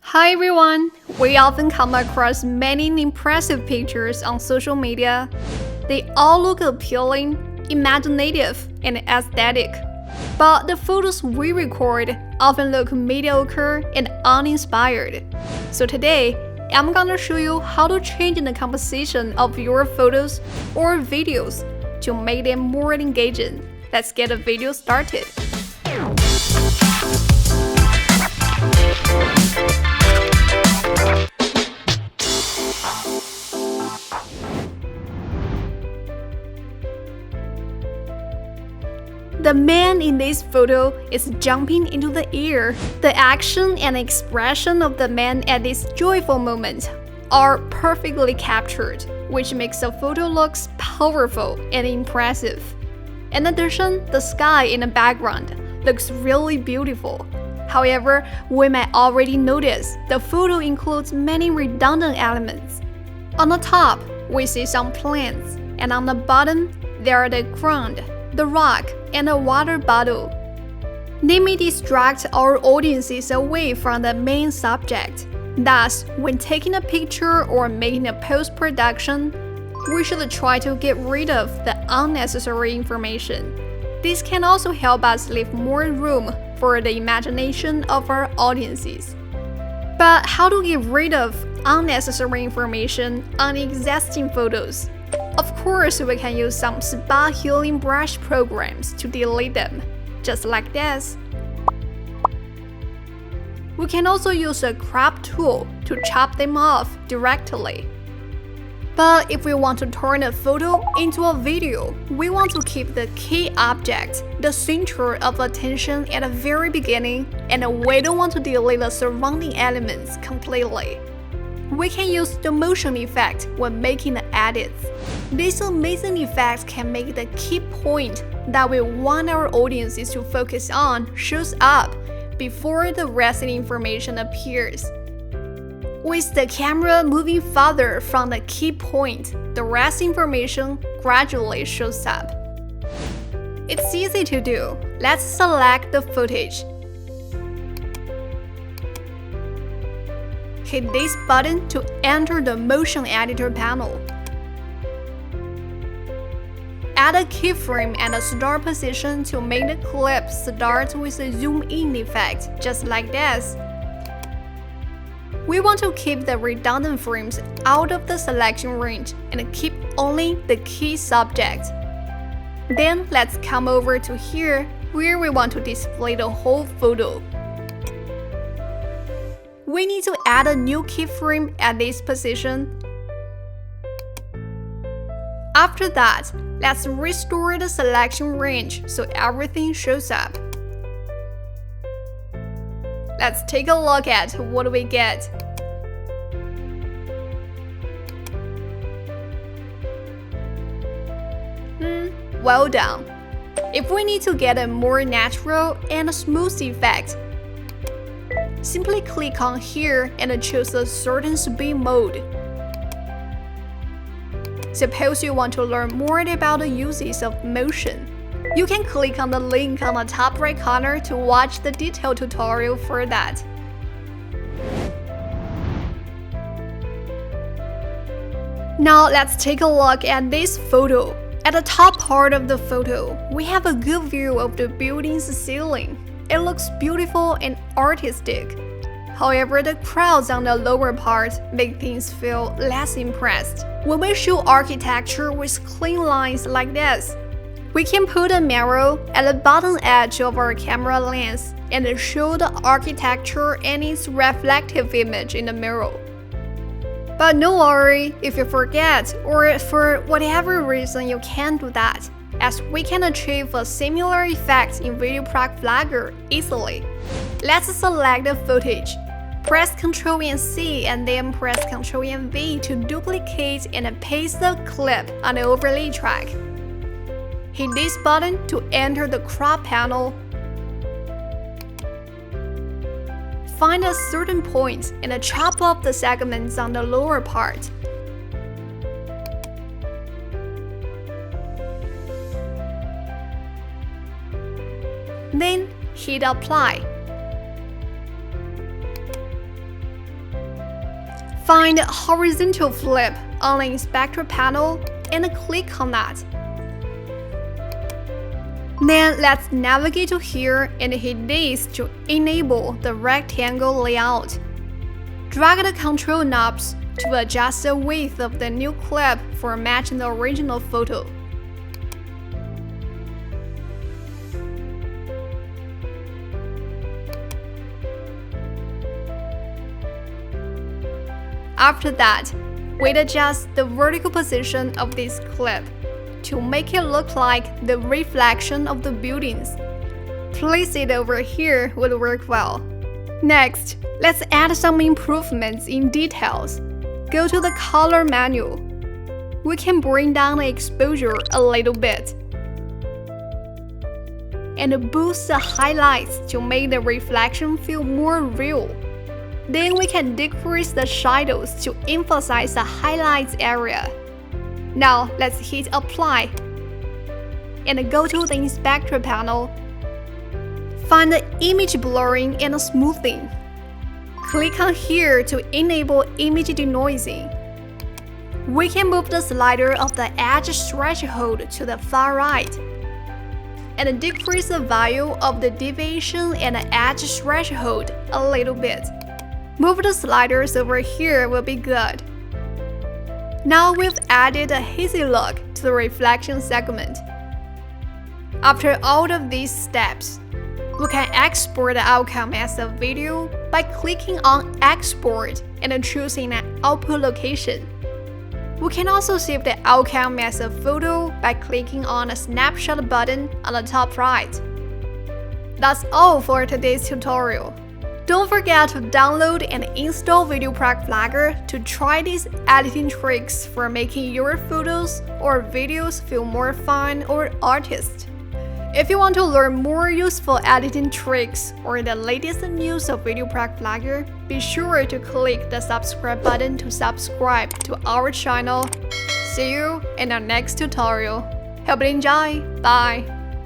Hi everyone! We often come across many impressive pictures on social media. They all look appealing, imaginative, and aesthetic. But the photos we record often look mediocre and uninspired. So today, I'm gonna show you how to change the composition of your photos or videos to make them more engaging. Let's get the video started. The man in this photo is jumping into the air. The action and expression of the man at this joyful moment are perfectly captured, which makes the photo look powerful and impressive. In addition, the sky in the background looks really beautiful. However, we might already notice the photo includes many redundant elements. On the top, we see some plants, and on the bottom, there are the ground, the rock, and a water bottle. They may distract our audiences away from the main subject. Thus, when taking a picture or making a post-production, we should try to get rid of the unnecessary information. This can also help us leave more room for the imagination of our audiences. But how to get rid of unnecessary information on existing photos? Of course, we can use some spa healing brush programs to delete them, just like this. We can also use a crop tool to chop them off directly. But if we want to turn a photo into a video, we want to keep the key object, the center of attention at the very beginning, and we don't want to delete the surrounding elements completely. We can use the motion effect when making the edits. These amazing effects can make the key point that we want our audiences to focus on shows up before the rest of the information appears. With the camera moving farther from the key point, the rest information gradually shows up. It's easy to do. Let's select the footage. Hit this button to enter the motion editor panel. Add a keyframe and a start position to make the clip start with a zoom in effect, just like this. We want to keep the redundant frames out of the selection range and keep only the key subject. Then let's come over to here where we want to display the whole photo. We need to add a new keyframe at this position. After that, let's restore the selection range so everything shows up. Let's take a look at what we get. Well done. If we need to get a more natural and smooth effect, simply click on here and choose a certain speed mode. Suppose you want to learn more about the uses of motion. You can click on the link on the top right corner to watch the detailed tutorial for that. Now let's take a look at this photo. At the top part of the photo, we have a good view of the building's ceiling. It looks beautiful and artistic. However, the crowds on the lower part make things feel less impressed. When we show architecture with clean lines like this, we can put a mirror at the bottom edge of our camera lens and show the architecture and its reflective image in the mirror. But no worry if you forget or for whatever reason you can't do that, as we can achieve a similar effect in VideoProc Flagger easily. Let's select the footage. Press Ctrl and C and then press Ctrl and V to duplicate and paste the clip on the overlay track. Hit this button to enter the crop panel. Find a certain point and chop off the segments on the lower part. Then hit Apply. Find horizontal flip on the inspector panel and click on that. Then let's navigate to here and hit this to enable the rectangle layout. Drag the control knobs to adjust the width of the new clip for matching the original photo. After that, we'll adjust the vertical position of this clip to make it look like the reflection of the buildings. Place it over here would work well. Next, let's add some improvements in details. Go to the color menu. We can bring down the exposure a little bit and boost the highlights to make the reflection feel more real. Then we can decrease the shadows to emphasize the highlights area. Now let's hit apply and go to the inspector panel. Find the image blurring and smoothing. Click on here to enable image denoising. We can move the slider of the edge threshold to the far right and decrease the value of the deviation and the edge threshold a little bit. Move the sliders over here will be good. Now we've added a hazy look to the reflection segment. After all of these steps, we can export the outcome as a video by clicking on Export and choosing an output location. We can also save the outcome as a photo by clicking on the snapshot button on the top right. That's all for today's tutorial. Don't forget to download and install VideoProc Flagger to try these editing tricks for making your photos or videos feel more fun or artist. If you want to learn more useful editing tricks or the latest news of VideoProc Flagger, be sure to click the subscribe button to subscribe to our channel. See you in our next tutorial. Hope you enjoy. Bye!